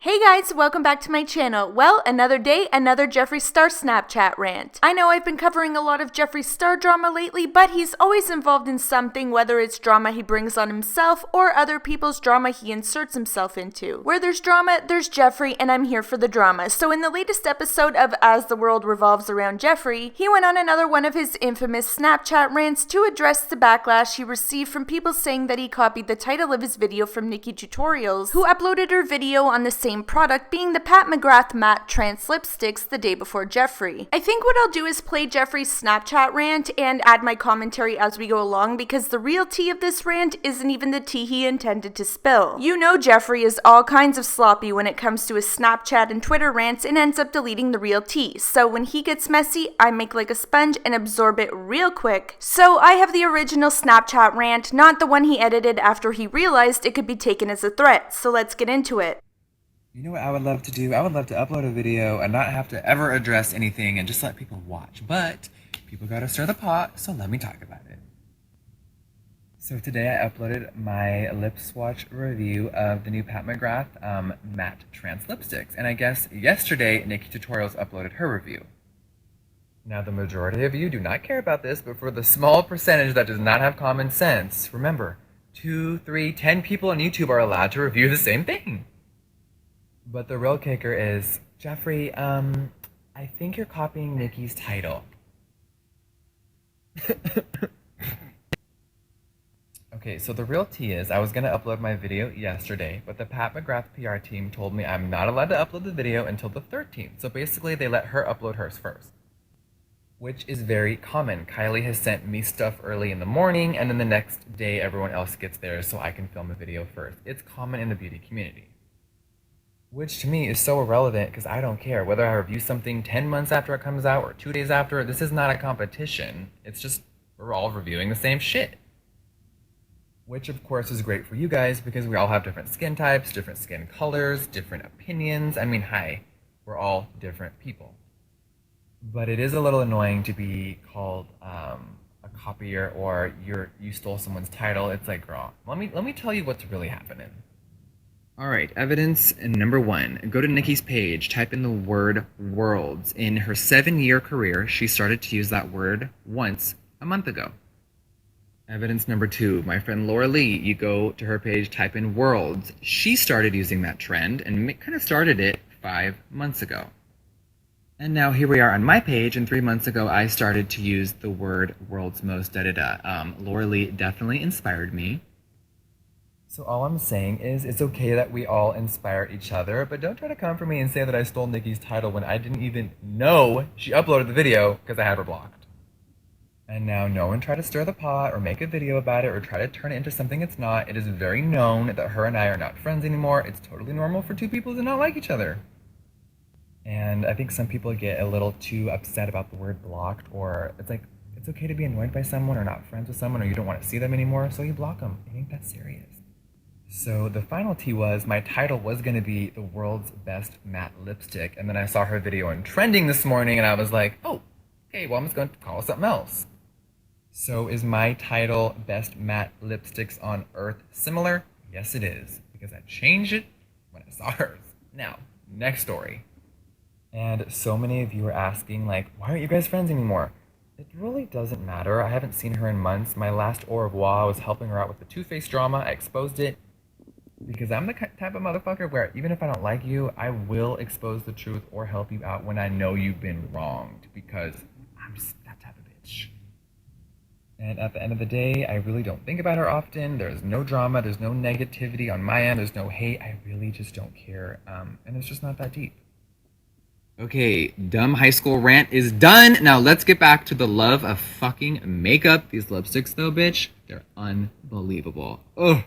Hey guys, welcome back to my channel. Well, another day, another Jeffree Star Snapchat rant. I know I've been covering a lot of Jeffree Star drama lately, but he's always involved in something, whether it's drama he brings on himself or other people's drama he inserts himself into. Where there's drama, there's Jeffree, and I'm here for the drama. So in the latest episode of As the World Revolves Around Jeffree, he went on another one of his infamous Snapchat rants to address the backlash he received from people saying that he copied the title of his video from Nikkie Tutorials, who uploaded her video on the same product, being the Pat McGrath matte trans lipsticks the day before Jeffree. I think what I'll do is play Jeffree's Snapchat rant and add my commentary as we go along, because the real tea of this rant isn't even the tea he intended to spill. You know Jeffree is all kinds of sloppy when it comes to his Snapchat and Twitter rants and ends up deleting the real tea. So when he gets messy, I make like a sponge and absorb it real quick. So I have the original Snapchat rant, not the one he edited after he realized it could be taken as a threat. So let's get into it. You know what I would love to do? I would love to upload a video and not have to ever address anything and just let people watch. But people gotta stir the pot, so let me talk about it. So today I uploaded my lip swatch review of the new Pat McGrath matte trans lipsticks. And I guess yesterday Nikkie Tutorials uploaded her review. Now the majority of you do not care about this, but for the small percentage that does not have common sense, remember, 2, 3, 10 people on YouTube are allowed to review the same thing. But the real kicker is, Jeffree, I think you're copying Nikkie's title. Okay, so the real tea is, I was going to upload my video yesterday, but the Pat McGrath PR team told me I'm not allowed to upload the video until the 13th. So basically, they let her upload hers first, which is very common. Kylie has sent me stuff early in the morning, and then the next day everyone else gets theirs so I can film a video first. It's common in the beauty community. Which to me is so irrelevant because I don't care whether I review something 10 months after it comes out or 2 days after. This is not a competition. It's just we're all reviewing the same shit. Which of course is great for you guys because we all have different skin types, different skin colors, different opinions. I mean, hi, we're all different people. But it is a little annoying to be called a copier or you stole someone's title. It's like, girl, let me tell you what's really happening. Alright, evidence number 1. Go to Nikkie's page, type in the word worlds. In her 7-year career, she started to use that word once a month ago. Evidence number 2. My friend Laura Lee, you go to her page, type in worlds. She started using that trend and kind of started it 5 months ago. And now here we are on my page, and 3 months ago I started to use the word world's most da-da-da. Laura Lee definitely inspired me. So all I'm saying is it's okay that we all inspire each other, but don't try to come for me and say that I stole Nikkie's title when I didn't even know she uploaded the video because I had her blocked. And now no one try to stir the pot or make a video about it or try to turn it into something it's not. It is very known that her and I are not friends anymore. It's totally normal for two people to not like each other. And I think some people get a little too upset about the word blocked, or it's like, it's okay to be annoyed by someone or not friends with someone or you don't want to see them anymore, so you block them. I think that's serious. So the final tea was, my title was going to be the world's best matte lipstick, and then I saw her video on trending this morning and I was like, oh, okay, well I'm just going to call it something else. So is my title best matte lipsticks on earth similar? Yes it is, because I changed it when I saw hers. Now, next story. And so many of you are asking, like, why aren't you guys friends anymore? It really doesn't matter. I haven't seen her in months. My last au revoir, I was helping her out with the Too Faced drama. I exposed it. Because I'm the type of motherfucker where even if I don't like you, I will expose the truth or help you out when I know you've been wronged. Because I'm just that type of bitch. And at the end of the day, I really don't think about her often. There's no drama. There's no negativity on my end. There's no hate. I really just don't care. And it's just not that deep. Okay, dumb high school rant is done. Now let's get back to the love of fucking makeup. These lipsticks though, bitch, they're unbelievable. Ugh.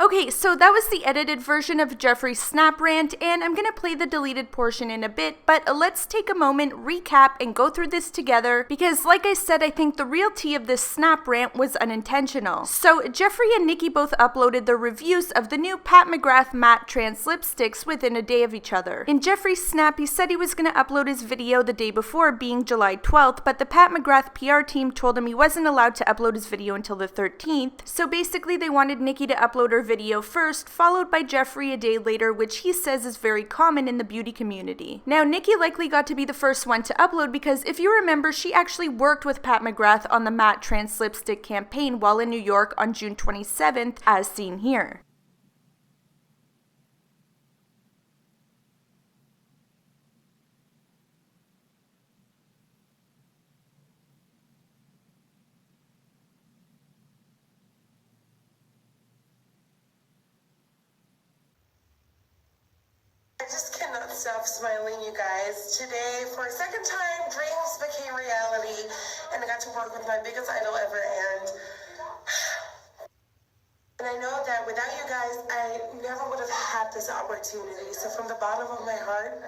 Okay, so that was the edited version of Jeffree's Snap rant, and I'm gonna play the deleted portion in a bit, but let's take a moment, recap, and go through this together, because like I said, I think the real tea of this Snap rant was unintentional. So Jeffree and Nikkie both uploaded their reviews of the new Pat McGrath matte trans lipsticks within a day of each other. In Jeffree's Snap, he said he was gonna upload his video the day before, being July 12th, but the Pat McGrath PR team told him he wasn't allowed to upload his video until the 13th, so basically they wanted Nikkie to upload her video first, followed by Jeffree a day later, which he says is very common in the beauty community. Now, Nikkie likely got to be the first one to upload because if you remember, she actually worked with Pat McGrath on the matte trans lipstick campaign while in New York on June 27th, as seen here. I just cannot stop smiling, you guys. Today, for a second time, dreams became reality, and I got to work with my biggest idol ever, and I know that without you guys, I never would have had this opportunity. So from the bottom of my heart,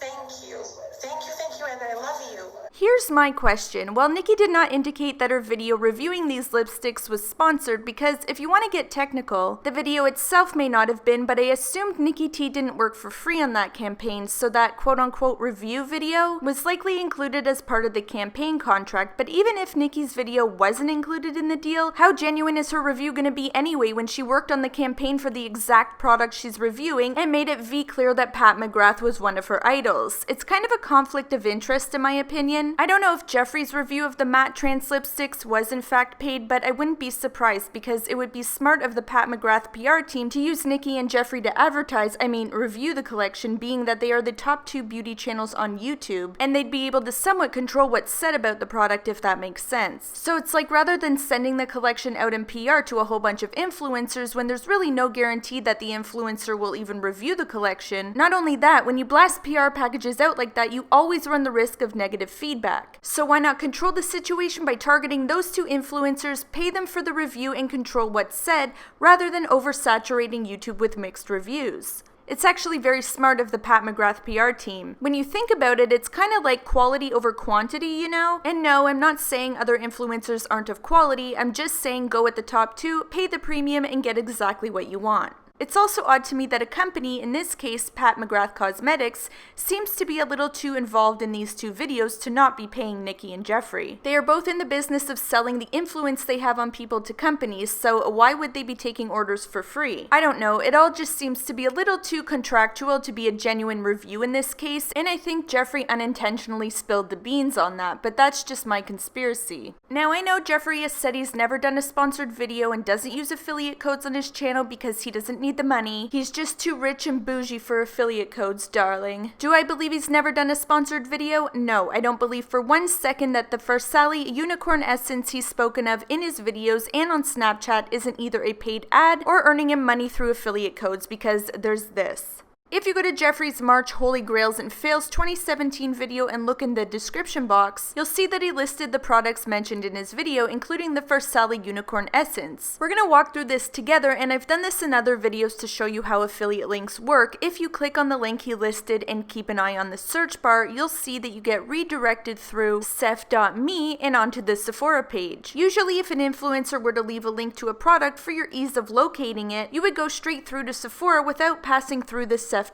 thank you. Thank you, and I love you. Here's my question. Well, Nikkie did not indicate that her video reviewing these lipsticks was sponsored because if you want to get technical, the video itself may not have been, but I assumed Nikkie T didn't work for free on that campaign, so that quote-unquote review video was likely included as part of the campaign contract. But even if Nikkie's video wasn't included in the deal, how genuine is her review going to be anyway when she worked on the campaign for the exact product she's reviewing and made it clear that Pat McGrath was one of her idols? It's kind of a conflict of interest in my opinion. I don't know if Jeffree's review of the matte trans lipsticks was in fact paid, but I wouldn't be surprised because it would be smart of the Pat McGrath PR team to use Nikkie and Jeffree to review the collection, being that they are the top 2 beauty channels on YouTube, and they'd be able to somewhat control what's said about the product if that makes sense. So it's like rather than sending the collection out in PR to a whole bunch of influencers when there's really no guarantee that the influencer will even review the collection, not only that, when you blast PR packages out like that, you always run the risk of negative feedback. So why not control the situation by targeting those 2 influencers, pay them for the review, and control what's said, rather than oversaturating YouTube with mixed reviews? It's actually very smart of the Pat McGrath PR team. When you think about it, it's kind of like quality over quantity, you know? And no, I'm not saying other influencers aren't of quality, I'm just saying go with the top 2, pay the premium, and get exactly what you want. It's also odd to me that a company, in this case Pat McGrath Cosmetics, seems to be a little too involved in these 2 videos to not be paying Nikkie and Jeffree. They are both in the business of selling the influence they have on people to companies, so why would they be taking orders for free? I don't know, it all just seems to be a little too contractual to be a genuine review in this case, and I think Jeffree unintentionally spilled the beans on that, but that's just my conspiracy. Now I know Jeffree has said he's never done a sponsored video and doesn't use affiliate codes on his channel because he doesn't need the money. He's just too rich and bougie for affiliate codes, darling. Do I believe he's never done a sponsored video? No, I don't believe for 1 second that the Versali unicorn essence he's spoken of in his videos and on Snapchat isn't either a paid ad or earning him money through affiliate codes, because there's this. If you go to Jeffree's March Holy Grails and Fails 2017 video and look in the description box, you'll see that he listed the products mentioned in his video, including the Versali Unicorn Essence. We're gonna walk through this together, and I've done this in other videos to show you how affiliate links work. If you click on the link he listed and keep an eye on the search bar, you'll see that you get redirected through sef.me and onto the Sephora page. Usually if an influencer were to leave a link to a product for your ease of locating it, you would go straight through to Sephora without passing through the sef.me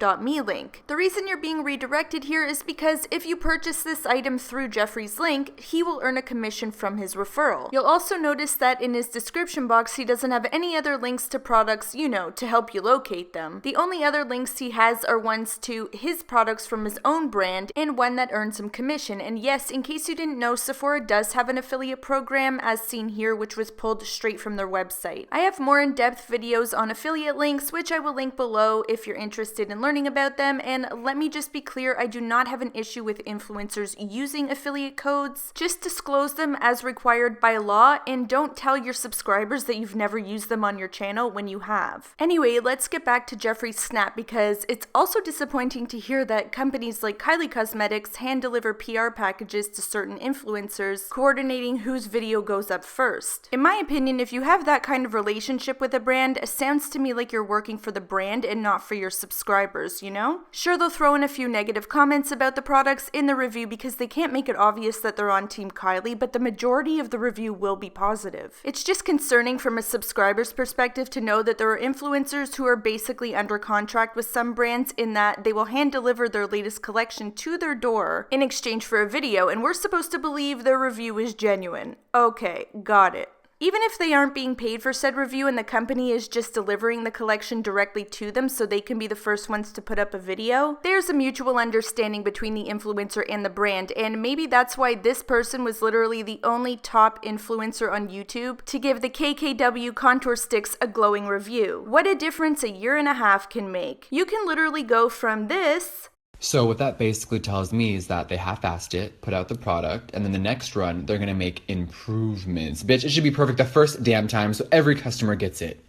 link. The reason you're being redirected here is because if you purchase this item through Jeffree's link, he will earn a commission from his referral. You'll also notice that in his description box he doesn't have any other links to products, you know, to help you locate them. The only other links he has are ones to his products from his own brand and one that earns him commission. And yes, in case you didn't know, Sephora does have an affiliate program as seen here, which was pulled straight from their website. I have more in-depth videos on affiliate links, which I will link below if you're interested in learning about them. And let me just be clear, I do not have an issue with influencers using affiliate codes. Just disclose them as required by law and don't tell your subscribers that you've never used them on your channel when you have. Anyway, let's get back to Jeffree's snap, because it's also disappointing to hear that companies like Kylie Cosmetics hand deliver PR packages to certain influencers, coordinating whose video goes up first. In my opinion, if you have that kind of relationship with a brand, it sounds to me like you're working for the brand and not for your subscribers, you know? Sure, they'll throw in a few negative comments about the products in the review because they can't make it obvious that they're on Team Kylie, but the majority of the review will be positive. It's just concerning from a subscriber's perspective to know that there are influencers who are basically under contract with some brands in that they will hand deliver their latest collection to their door in exchange for a video, and we're supposed to believe their review is genuine. Okay, got it. Even if they aren't being paid for said review and the company is just delivering the collection directly to them so they can be the first ones to put up a video, there's a mutual understanding between the influencer and the brand, and maybe that's why this person was literally the only top influencer on YouTube to give the KKW contour sticks a glowing review. What a difference a year and a half can make. You can literally go from this. So what that basically tells me is that they half-assed it, put out the product, and then the next run, they're gonna make improvements. Bitch, it should be perfect the first damn time so every customer gets it.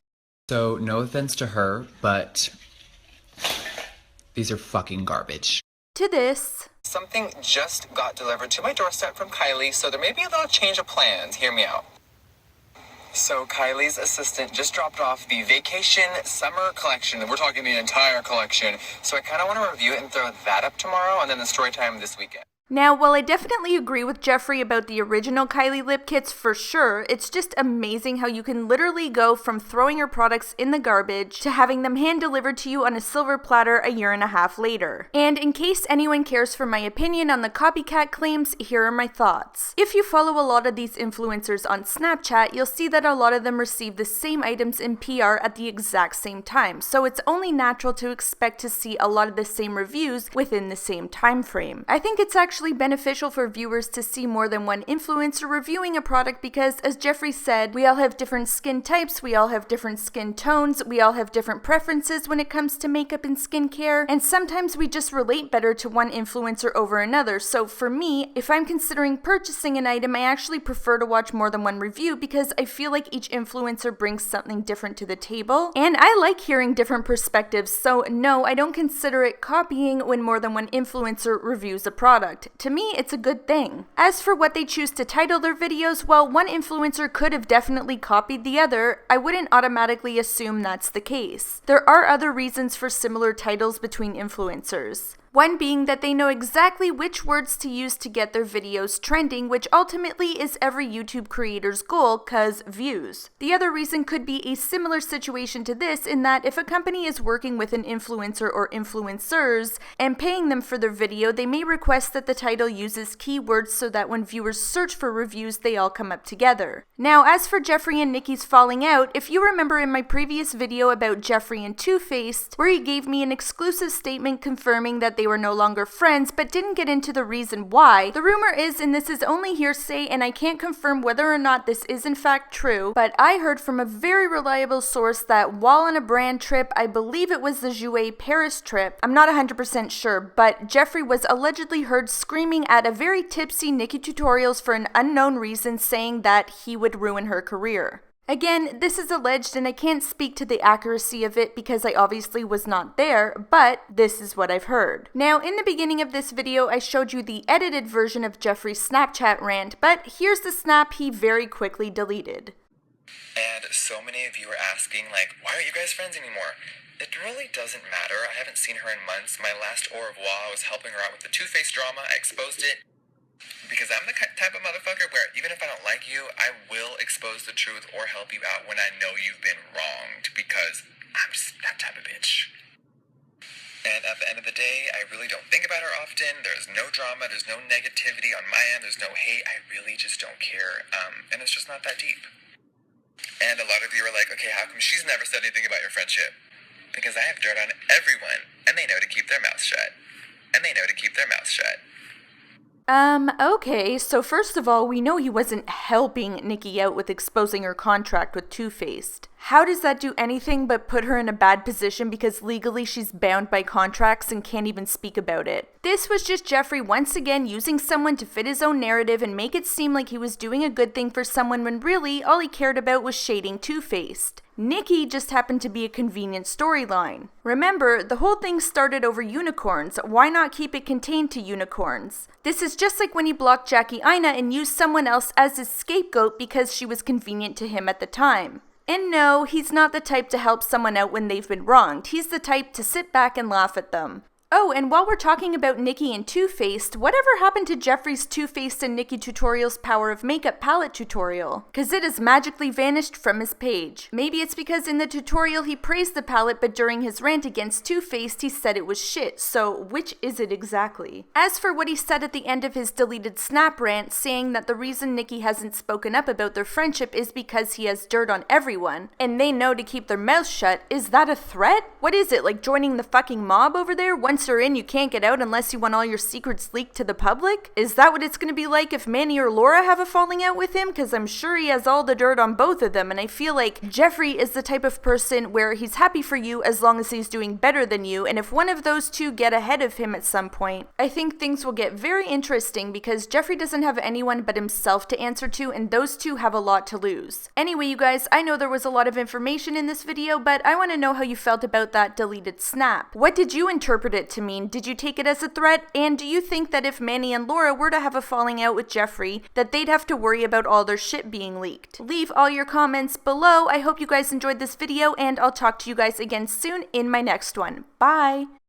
So no offense to her, but these are fucking garbage. To this. Something just got delivered to my doorstep from Kylie, so there may be a little change of plans. Hear me out. So Kylie's assistant just dropped off the vacation summer collection. We're talking the entire collection. So I kind of want to review it and throw that up tomorrow and then the story time this weekend. Now, while I definitely agree with Jeffree about the original Kylie lip kits for sure, it's just amazing how you can literally go from throwing your products in the garbage to having them hand delivered to you on a silver platter a year and a half later. And in case anyone cares for my opinion on the copycat claims, here are my thoughts. If you follow a lot of these influencers on Snapchat, you'll see that a lot of them receive the same items in PR at the exact same time, so it's only natural to expect to see a lot of the same reviews within the same time frame. I think it's actually beneficial for viewers to see more than one influencer reviewing a product because, as Jeffree said, we all have different skin types, we all have different skin tones, we all have different preferences when it comes to makeup and skincare, and sometimes we just relate better to one influencer over another. So for me, if I'm considering purchasing an item, I actually prefer to watch more than one review because I feel like each influencer brings something different to the table, and I like hearing different perspectives, so no, I don't consider it copying when more than one influencer reviews a product. To me, it's a good thing. As for what they choose to title their videos, while one influencer could have definitely copied the other, I wouldn't automatically assume that's the case. There are other reasons for similar titles between influencers. One being that they know exactly which words to use to get their videos trending, which ultimately is every YouTube creator's goal, cause views. The other reason could be a similar situation to this in that if a company is working with an influencer or influencers and paying them for their video, they may request that the title uses keywords so that when viewers search for reviews, they all come up together. Now, as for Jeffree and Nikkie's falling out, if you remember in my previous video about Jeffree and Too Faced, where he gave me an exclusive statement confirming that they were no longer friends, but didn't get into the reason why. The rumor is, and this is only hearsay, and I can't confirm whether or not this is in fact true, but I heard from a very reliable source that while on a brand trip, I believe it was the Jouer Paris trip, I'm not 100% sure, but Jeffree was allegedly heard screaming at a very tipsy Nikkie Tutorials for an unknown reason, saying that he would ruin her career. Again, this is alleged and I can't speak to the accuracy of it because I obviously was not there, but this is what I've heard. Now, in the beginning of this video, I showed you the edited version of Jeffree's Snapchat rant, but here's the snap he very quickly deleted. And so many of you are asking, like, why aren't you guys friends anymore? It really doesn't matter. I haven't seen her in months. My last au revoir, I was helping her out with the Too Faced drama. I exposed it. Because I'm the type of motherfucker where even if I don't like you, I will expose the truth or help you out when I know you've been wronged, because I'm just that type of bitch. And at the end of the day, I really don't think about her often. There's no drama, there's no negativity on my end, there's no hate. I really just don't care, and it's just not that deep. And a lot of you are like, okay, how come she's never said anything about your friendship? Because I have dirt on everyone, and they know to keep their mouths shut. And they know to keep their mouths shut. Okay, so first of all, we know he wasn't helping Nikkie out with exposing her contract with Too Faced. How does that do anything but put her in a bad position because legally she's bound by contracts and can't even speak about it? This was just Jeffree once again using someone to fit his own narrative and make it seem like he was doing a good thing for someone when really all he cared about was shading Too Faced. Nikkie just happened to be a convenient storyline. Remember, the whole thing started over unicorns. Why not keep it contained to unicorns? This is just like when he blocked Jackie Aina and used someone else as his scapegoat because she was convenient to him at the time. And no, he's not the type to help someone out when they've been wronged. He's the type to sit back and laugh at them. Oh, and while we're talking about Nikkie and Too Faced, whatever happened to Jeffree's Too Faced and Nikkie Tutorial's Power of Makeup palette tutorial? Cause it has magically vanished from his page. Maybe it's because in the tutorial he praised the palette, but during his rant against Too Faced he said it was shit, so which is it exactly? As for what he said at the end of his deleted Snap rant, saying that the reason Nikkie hasn't spoken up about their friendship is because he has dirt on everyone, and they know to keep their mouths shut, is that a threat? What is it, like joining the fucking mob over there? Once you're in, you can't get out unless you want all your secrets leaked to the public? Is that what it's gonna be like if Manny or Laura have a falling out with him? Cause I'm sure he has all the dirt on both of them, and I feel like Jeffree is the type of person where he's happy for you as long as he's doing better than you, and if one of those two get ahead of him at some point, I think things will get very interesting because Jeffree doesn't have anyone but himself to answer to, and those two have a lot to lose. Anyway, you guys, I know there was a lot of information in this video, but I want to know how you felt about that deleted Snap. What did you interpret it to mean? Did you take it as a threat? And do you think that if Manny and Laura were to have a falling out with Jeffree, that they'd have to worry about all their shit being leaked? Leave all your comments below. I hope you guys enjoyed this video, and I'll talk to you guys again soon in my next one. Bye!